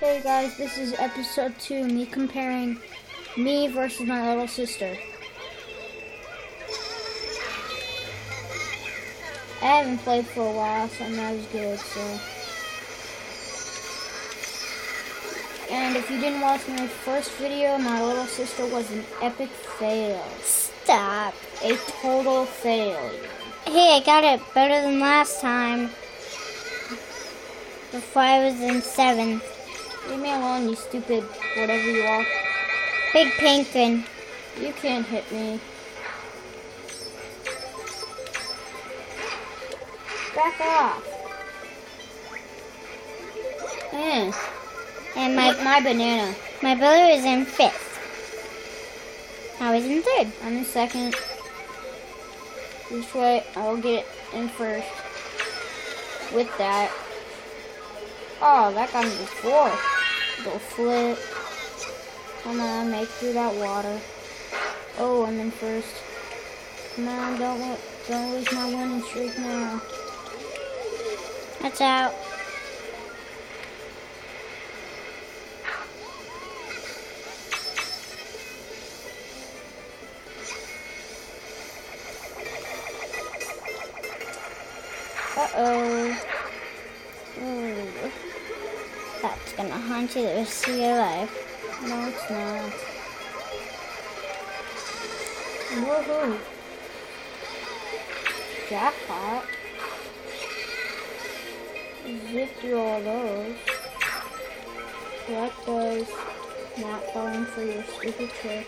Hey guys, this is episode 2, me comparing me versus my little sister. I haven't played for a while, so I'm not as good, so. And if you didn't watch my first video, my little sister was an epic fail. Stop. A total failure. Hey, I got it better than last time. Before I was in 7th. Leave me alone, you stupid whatever you are. Big penguin. You can't hit me. Back off. And my banana. My brother is in 5th. I was in 3rd. I'm in 2nd. This way, I'll get in first. With that. Oh, that got me to 4th. Go flip. Come on, make through that water. Oh, I'm in first. Come on, don't lose my winning streak now. Watch out. Uh-oh. Ooh. That's gonna haunt you the rest of your life. No, it's not. Woohoo. Jackpot. Zip through all those. Collect those. Not falling for your stupid trick.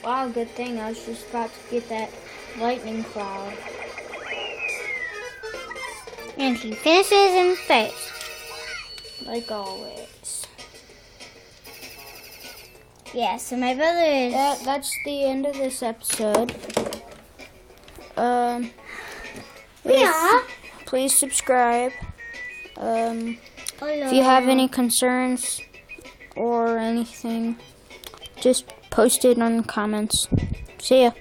Wow, good thing. I was just about to get that lightning cloud. And he finishes in 1st. Like always. Yeah, so my brother is... That's the end of this episode. Please subscribe. If you have any concerns or anything, just post it on the comments. See ya.